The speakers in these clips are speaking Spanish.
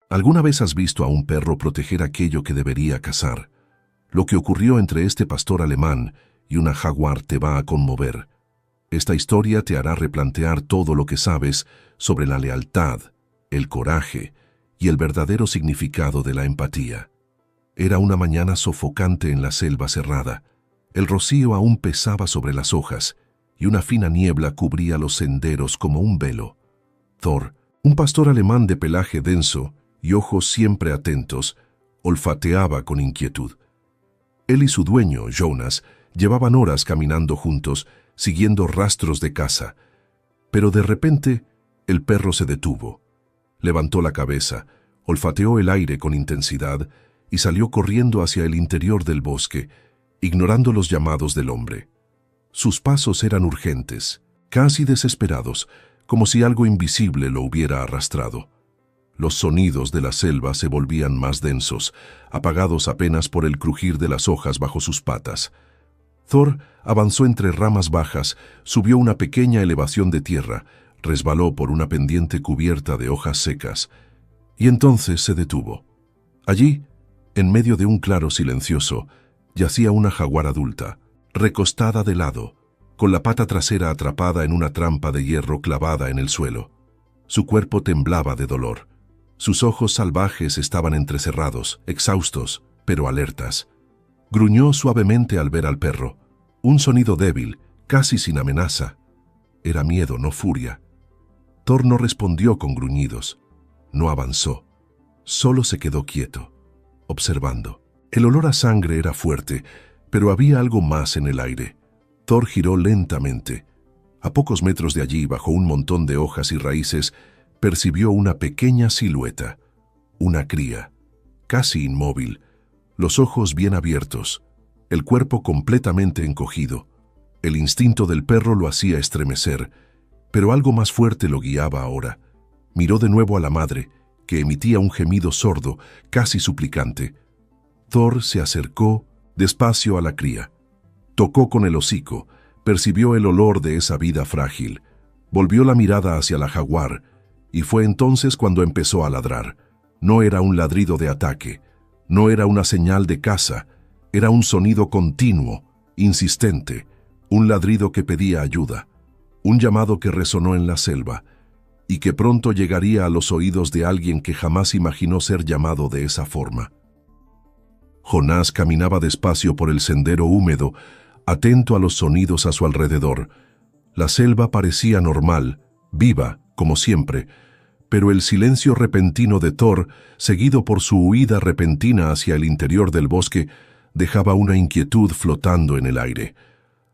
¿Alguna vez has visto a un perro proteger aquello que debería cazar? Lo que ocurrió entre este pastor alemán y una jaguar te va a conmover. Esta historia te hará replantear todo lo que sabes sobre la lealtad, el coraje y el verdadero significado de la empatía. Era una mañana sofocante en la selva cerrada. El rocío aún pesaba sobre las hojas y una fina niebla cubría los senderos como un velo. Thor, un pastor alemán de pelaje denso y ojos siempre atentos, olfateaba con inquietud. Él y su dueño, Jonas, llevaban horas caminando juntos, siguiendo rastros de caza. Pero de repente, el perro se detuvo. Levantó la cabeza, olfateó el aire con intensidad y salió corriendo hacia el interior del bosque, ignorando los llamados del hombre. Sus pasos eran urgentes, casi desesperados, como si algo invisible lo hubiera arrastrado. Los sonidos de la selva se volvían más densos, apagados apenas por el crujir de las hojas bajo sus patas. Thor avanzó entre ramas bajas, subió una pequeña elevación de tierra, resbaló por una pendiente cubierta de hojas secas, y entonces se detuvo. Allí, en medio de un claro silencioso, yacía una jaguar adulta, recostada de lado, con la pata trasera atrapada en una trampa de hierro clavada en el suelo. Su cuerpo temblaba de dolor. Sus ojos salvajes estaban entrecerrados, exhaustos, pero alertas. Gruñó suavemente al ver al perro. Un sonido débil, casi sin amenaza. Era miedo, no furia. Thor no respondió con gruñidos. No avanzó. Solo se quedó quieto, observando. El olor a sangre era fuerte, pero había algo más en el aire. Thor giró lentamente. A pocos metros de allí, bajo un montón de hojas y raíces, percibió una pequeña silueta. Una cría, casi inmóvil, los ojos bien abiertos, el cuerpo completamente encogido. El instinto del perro lo hacía estremecer, pero algo más fuerte lo guiaba ahora. Miró de nuevo a la madre, que emitía un gemido sordo, casi suplicante. Thor se acercó despacio a la cría. Tocó con el hocico, percibió el olor de esa vida frágil. Volvió la mirada hacia la jaguar, y fue entonces cuando empezó a ladrar. No era un ladrido de ataque, no era una señal de caza, era un sonido continuo, insistente, un ladrido que pedía ayuda, un llamado que resonó en la selva, y que pronto llegaría a los oídos de alguien que jamás imaginó ser llamado de esa forma. Jonás caminaba despacio por el sendero húmedo, atento a los sonidos a su alrededor. La selva parecía normal, viva, como siempre, pero el silencio repentino de Thor, seguido por su huida repentina hacia el interior del bosque, dejaba una inquietud flotando en el aire.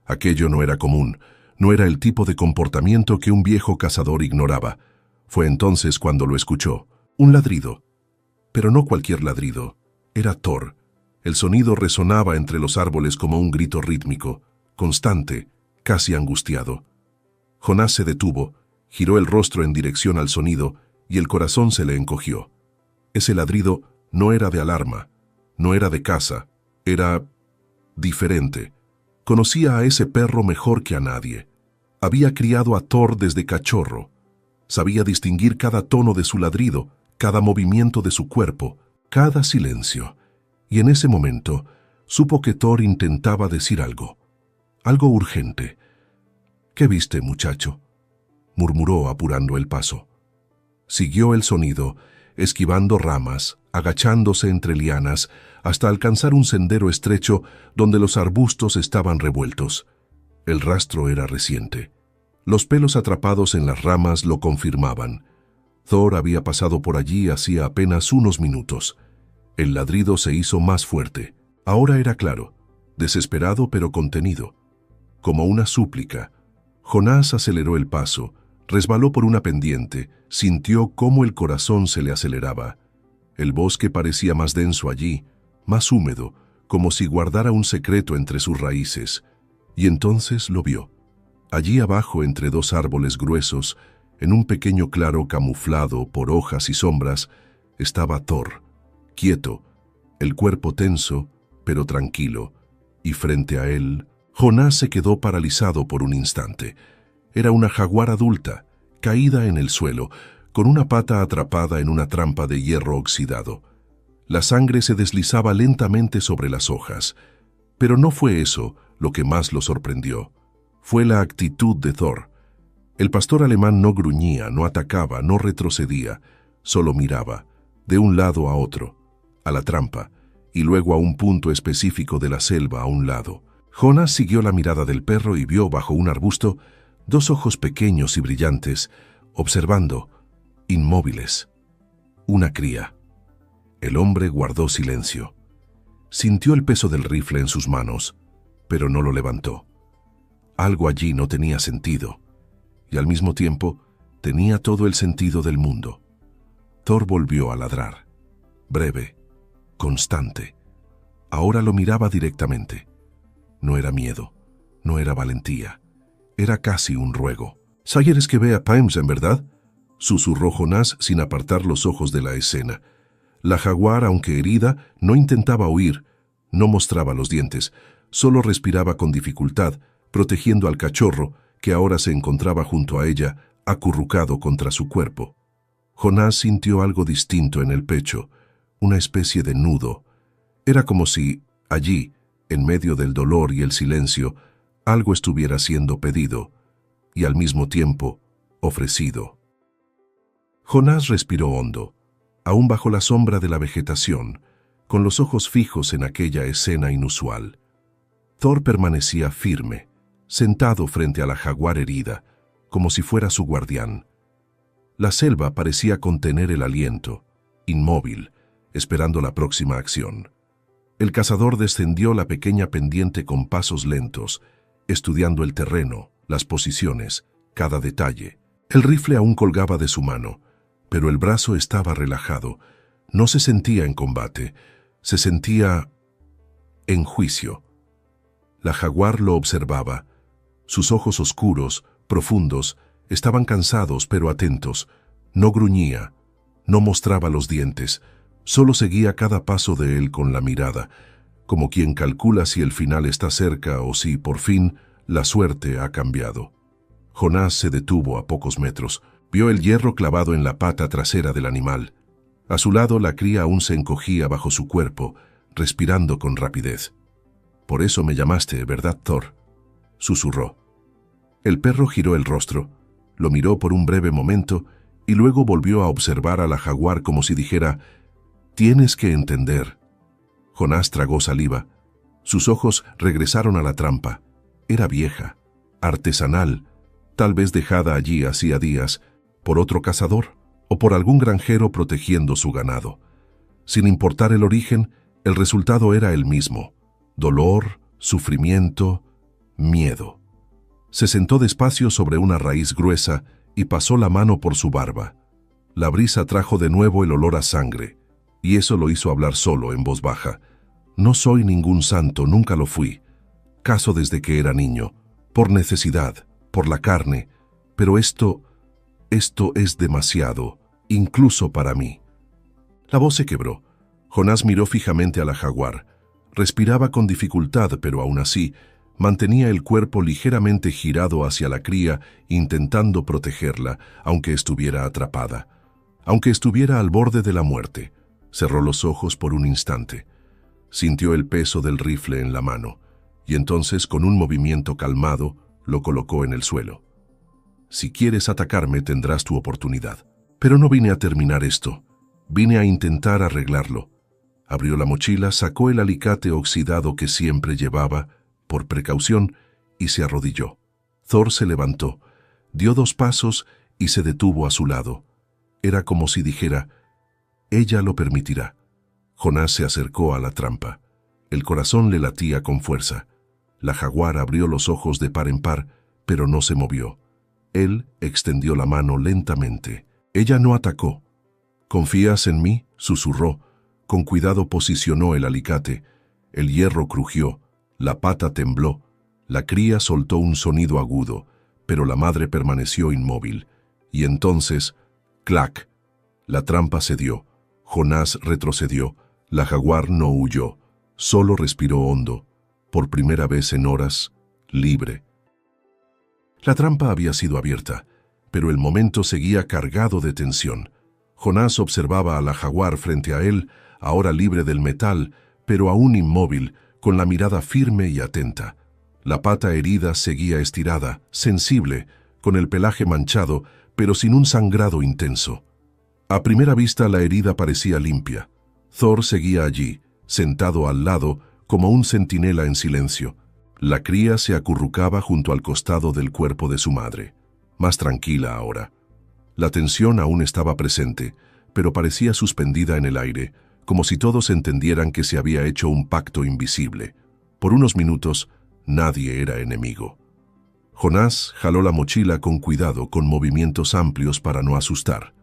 Aquello no era común, no era el tipo de comportamiento que un viejo cazador ignoraba. Fue entonces cuando lo escuchó. Un ladrido. Pero no cualquier ladrido. Era Thor. El sonido resonaba entre los árboles como un grito rítmico, constante, casi angustiado. Jonás se detuvo, giró el rostro en dirección al sonido y el corazón se le encogió. Ese ladrido no era de alarma, no era de caza, era diferente. Conocía a ese perro mejor que a nadie. Había criado a Thor desde cachorro. Sabía distinguir cada tono de su ladrido, cada movimiento de su cuerpo, cada silencio. Y en ese momento supo que Thor intentaba decir algo urgente. «¿Qué viste, muchacho?», murmuró apurando el paso. Siguió el sonido, esquivando ramas, agachándose entre lianas, hasta alcanzar un sendero estrecho donde los arbustos estaban revueltos. El rastro era reciente. Los pelos atrapados en las ramas lo confirmaban. Thor había pasado por allí hacía apenas unos minutos. El ladrido se hizo más fuerte. Ahora era claro, desesperado pero contenido. Como una súplica. Jonás aceleró el paso, resbaló por una pendiente, sintió cómo el corazón se le aceleraba. El bosque parecía más denso allí, más húmedo, como si guardara un secreto entre sus raíces. Y entonces lo vio. Allí abajo, entre dos árboles gruesos, en un pequeño claro camuflado por hojas y sombras, estaba Thor, quieto, el cuerpo tenso, pero tranquilo, y frente a él, Jonás se quedó paralizado por un instante. Era una jaguar adulta, caída en el suelo, con una pata atrapada en una trampa de hierro oxidado. La sangre se deslizaba lentamente sobre las hojas, pero no fue eso lo que más lo sorprendió. Fue la actitud de Thor. El pastor alemán no gruñía, no atacaba, no retrocedía, solo miraba, de un lado a otro, a la trampa, y luego a un punto específico de la selva a un lado. Jonas siguió la mirada del perro y vio bajo un arbusto dos ojos pequeños y brillantes, observando, inmóviles. Una cría. El hombre guardó silencio. Sintió el peso del rifle en sus manos, pero no lo levantó. Algo allí no tenía sentido, y al mismo tiempo tenía todo el sentido del mundo. Thor volvió a ladrar. Breve, constante. Ahora lo miraba directamente. No era miedo, no era valentía. Era casi un ruego. «¿Sayers que ve a Pimes, en verdad?», susurró Jonás sin apartar los ojos de la escena. La jaguar, aunque herida, no intentaba huir, no mostraba los dientes, solo respiraba con dificultad, protegiendo al cachorro, que ahora se encontraba junto a ella, acurrucado contra su cuerpo. Jonás sintió algo distinto en el pecho, una especie de nudo. Era como si, allí, en medio del dolor y el silencio, algo estuviera siendo pedido, y al mismo tiempo, ofrecido. Jonás respiró hondo, aún bajo la sombra de la vegetación, con los ojos fijos en aquella escena inusual. Thor permanecía firme, sentado frente a la jaguar herida, como si fuera su guardián. La selva parecía contener el aliento, inmóvil, esperando la próxima acción. El cazador descendió la pequeña pendiente con pasos lentos, estudiando el terreno, las posiciones, cada detalle. El rifle aún colgaba de su mano, pero el brazo estaba relajado. No se sentía en combate, se sentía en juicio. La jaguar lo observaba. Sus ojos oscuros, profundos, estaban cansados pero atentos. No gruñía, no mostraba los dientes, solo seguía cada paso de él con la mirada, como quien calcula si el final está cerca o si, por fin, la suerte ha cambiado. Jonás se detuvo a pocos metros. Vio el hierro clavado en la pata trasera del animal. A su lado, la cría aún se encogía bajo su cuerpo, respirando con rapidez. «Por eso me llamaste, ¿verdad, Thor?», susurró. El perro giró el rostro, lo miró por un breve momento y luego volvió a observar a la jaguar como si dijera: «Tienes que entender». Jonás tragó saliva. Sus ojos regresaron a la trampa. Era vieja, artesanal, tal vez dejada allí hacía días, por otro cazador o por algún granjero protegiendo su ganado. Sin importar el origen, el resultado era el mismo: dolor, sufrimiento, miedo. Se sentó despacio sobre una raíz gruesa y pasó la mano por su barba. La brisa trajo de nuevo el olor a sangre, y eso lo hizo hablar solo, en voz baja. «No soy ningún santo, nunca lo fui. Cazo desde que era niño, por necesidad, por la carne, pero esto es demasiado, incluso para mí». La voz se quebró. Jonás miró fijamente a la jaguar. Respiraba con dificultad, pero aún así, mantenía el cuerpo ligeramente girado hacia la cría, intentando protegerla, aunque estuviera atrapada, aunque estuviera al borde de la muerte. Cerró los ojos por un instante. Sintió el peso del rifle en la mano, y entonces, con un movimiento calmado, lo colocó en el suelo. «Si quieres atacarme, tendrás tu oportunidad. Pero no vine a terminar esto. Vine a intentar arreglarlo». Abrió la mochila, sacó el alicate oxidado que siempre llevaba, por precaución, y se arrodilló. Thor se levantó, dio 2 pasos y se detuvo a su lado. Era como si dijera: «Ella lo permitirá». Jonás se acercó a la trampa. El corazón le latía con fuerza. La jaguar abrió los ojos de par en par, pero no se movió. Él extendió la mano lentamente. Ella no atacó. «¿Confías en mí?», susurró. Con cuidado posicionó el alicate. El hierro crujió, la pata tembló. La cría soltó un sonido agudo, pero la madre permaneció inmóvil. Y entonces, ¡clac! La trampa cedió. Jonás retrocedió. La jaguar no huyó, solo respiró hondo. Por primera vez en horas, libre. La trampa había sido abierta, pero el momento seguía cargado de tensión. Jonás observaba a la jaguar frente a él, ahora libre del metal, pero aún inmóvil, con la mirada firme y atenta. La pata herida seguía estirada, sensible, con el pelaje manchado, pero sin un sangrado intenso. A primera vista la herida parecía limpia. Thor seguía allí, sentado al lado, como un centinela en silencio. La cría se acurrucaba junto al costado del cuerpo de su madre, más tranquila ahora. La tensión aún estaba presente, pero parecía suspendida en el aire, como si todos entendieran que se había hecho un pacto invisible. Por unos minutos, nadie era enemigo. Jonás jaló la mochila con cuidado, con movimientos amplios para no asustar.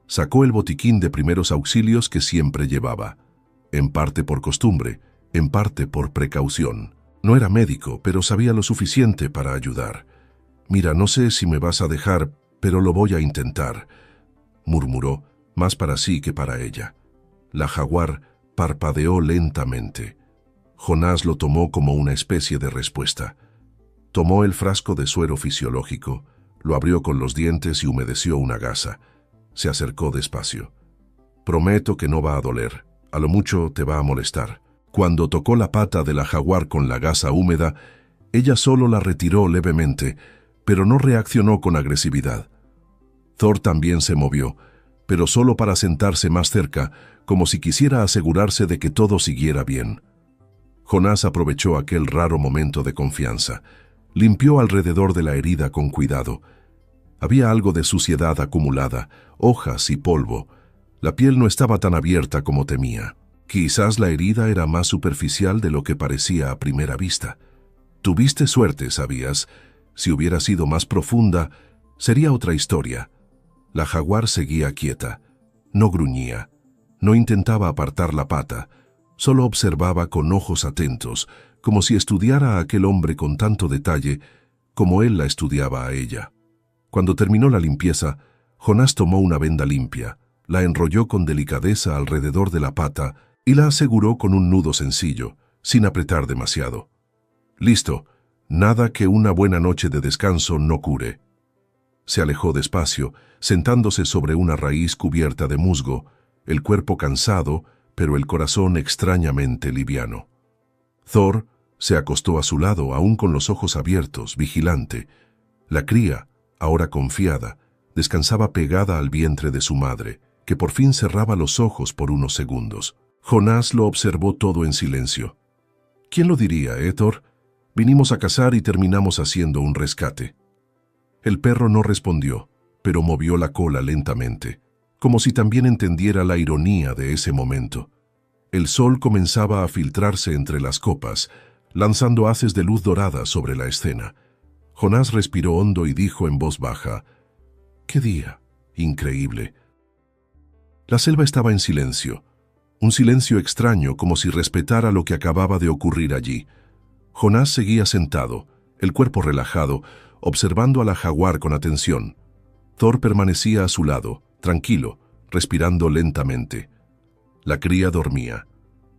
Sacó el botiquín de primeros auxilios que siempre llevaba, en parte por costumbre, en parte por precaución. No era médico, pero sabía lo suficiente para ayudar. «Mira, no sé si me vas a dejar, pero lo voy a intentar», murmuró, más para sí que para ella. La jaguar parpadeó lentamente. Jonás lo tomó como una especie de respuesta. Tomó el frasco de suero fisiológico, lo abrió con los dientes y humedeció una gasa. Se acercó despacio. «Prometo que no va a doler. A lo mucho te va a molestar». Cuando tocó la pata de la jaguar con la gasa húmeda, ella solo la retiró levemente, pero no reaccionó con agresividad. Thor también se movió, pero solo para sentarse más cerca, como si quisiera asegurarse de que todo siguiera bien. Jonás aprovechó aquel raro momento de confianza. Limpió alrededor de la herida con cuidado. Había algo de suciedad acumulada, hojas y polvo. La piel no estaba tan abierta como temía. Quizás la herida era más superficial de lo que parecía a primera vista. Tuviste suerte, ¿sabías? Si hubiera sido más profunda, sería otra historia. La jaguar seguía quieta. No gruñía. No intentaba apartar la pata. Solo observaba con ojos atentos, como si estudiara a aquel hombre con tanto detalle como él la estudiaba a ella. Cuando terminó la limpieza, Jonás tomó una venda limpia, la enrolló con delicadeza alrededor de la pata y la aseguró con un nudo sencillo, sin apretar demasiado. «Listo, nada que una buena noche de descanso no cure». Se alejó despacio, sentándose sobre una raíz cubierta de musgo, el cuerpo cansado, pero el corazón extrañamente liviano. Thor se acostó a su lado, aún con los ojos abiertos, vigilante. La cría, ahora confiada, descansaba pegada al vientre de su madre, que por fin cerraba los ojos por unos segundos. Jonás lo observó todo en silencio. «¿Quién lo diría, Thor? Vinimos a cazar y terminamos haciendo un rescate». El perro no respondió, pero movió la cola lentamente, como si también entendiera la ironía de ese momento. El sol comenzaba a filtrarse entre las copas, lanzando haces de luz dorada sobre la escena. Jonás respiró hondo y dijo en voz baja: «¡Qué día! Increíble». La selva estaba en silencio. Un silencio extraño, como si respetara lo que acababa de ocurrir allí. Jonás seguía sentado, el cuerpo relajado, observando a la jaguar con atención. Thor permanecía a su lado, tranquilo, respirando lentamente. La cría dormía.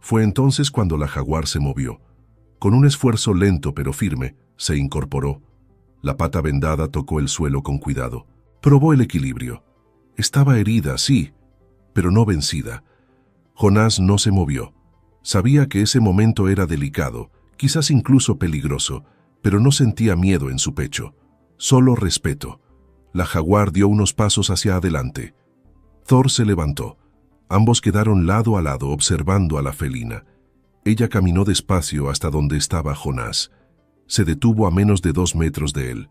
Fue entonces cuando la jaguar se movió. Con un esfuerzo lento pero firme, se incorporó. La pata vendada tocó el suelo con cuidado. Probó el equilibrio. Estaba herida, sí, pero no vencida. Jonás no se movió. Sabía que ese momento era delicado, quizás incluso peligroso, pero no sentía miedo en su pecho. Solo respeto. La jaguar dio unos pasos hacia adelante. Thor se levantó. Ambos quedaron lado a lado observando a la felina. Ella caminó despacio hasta donde estaba Jonás. Se detuvo a menos de 2 metros de él.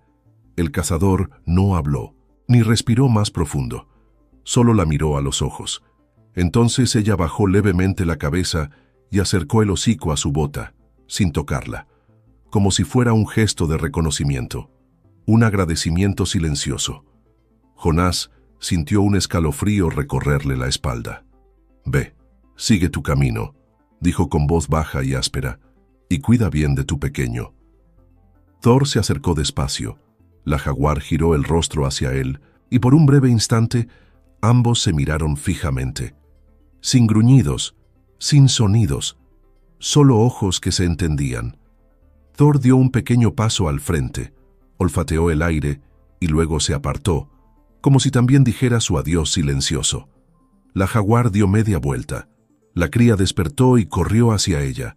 El cazador no habló, ni respiró más profundo. Solo la miró a los ojos. Entonces ella bajó levemente la cabeza y acercó el hocico a su bota, sin tocarla, como si fuera un gesto de reconocimiento, un agradecimiento silencioso. Jonás sintió un escalofrío recorrerle la espalda. «Ve, sigue tu camino», dijo con voz baja y áspera, «y cuida bien de tu pequeño». Thor se acercó despacio. La jaguar giró el rostro hacia él y por un breve instante ambos se miraron fijamente. Sin gruñidos, sin sonidos, solo ojos que se entendían. Thor dio un pequeño paso al frente, olfateó el aire y luego se apartó, como si también dijera su adiós silencioso. La jaguar dio media vuelta. La cría despertó y corrió hacia ella.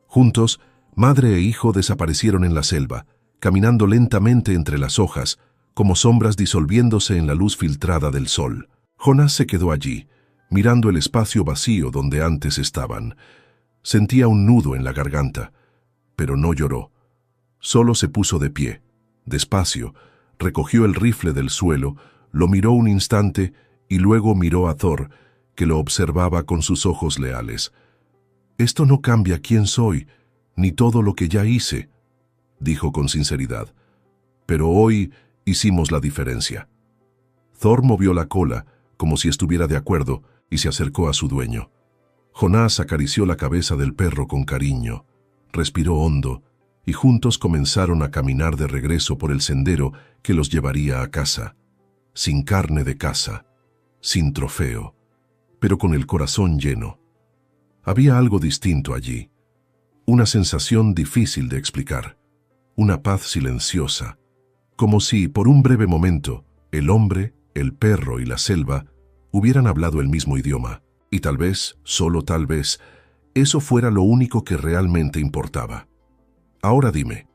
Juntos, madre e hijo desaparecieron en la selva, caminando lentamente entre las hojas, como sombras disolviéndose en la luz filtrada del sol. Jonás se quedó allí, mirando el espacio vacío donde antes estaban. Sentía un nudo en la garganta, pero no lloró. Solo se puso de pie, despacio, recogió el rifle del suelo, lo miró un instante y luego miró a Thor, que lo observaba con sus ojos leales. «Esto no cambia quién soy, ni todo lo que ya hice», dijo con sinceridad. «Pero hoy hicimos la diferencia». Thor movió la cola, como si estuviera de acuerdo, y se acercó a su dueño. Jonás acarició la cabeza del perro con cariño, respiró hondo, y juntos comenzaron a caminar de regreso por el sendero que los llevaría a casa, sin carne de caza, sin trofeo, pero con el corazón lleno. Había algo distinto allí, una sensación difícil de explicar, una paz silenciosa, como si, por un breve momento, el hombre, el perro y la selva hubieran hablado el mismo idioma, y tal vez, solo tal vez, eso fuera lo único que realmente importaba. Ahora dime,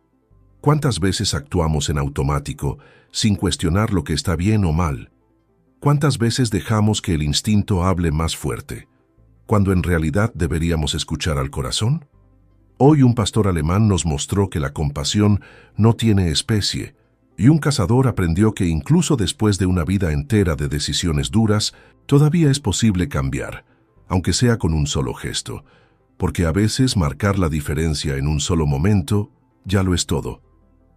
¿cuántas veces actuamos en automático, sin cuestionar lo que está bien o mal? ¿Cuántas veces dejamos que el instinto hable más fuerte, cuando en realidad deberíamos escuchar al corazón? Hoy un pastor alemán nos mostró que la compasión no tiene especie, y un cazador aprendió que incluso después de una vida entera de decisiones duras, todavía es posible cambiar, aunque sea con un solo gesto, porque a veces marcar la diferencia en un solo momento ya lo es todo.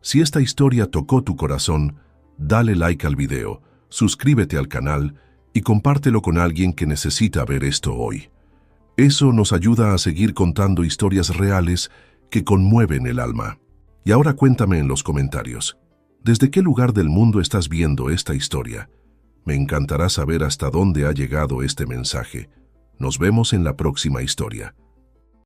Si esta historia tocó tu corazón, dale like al video, suscríbete al canal y compártelo con alguien que necesita ver esto hoy. Eso nos ayuda a seguir contando historias reales que conmueven el alma. Y ahora cuéntame en los comentarios, ¿desde qué lugar del mundo estás viendo esta historia? Me encantará saber hasta dónde ha llegado este mensaje. Nos vemos en la próxima historia.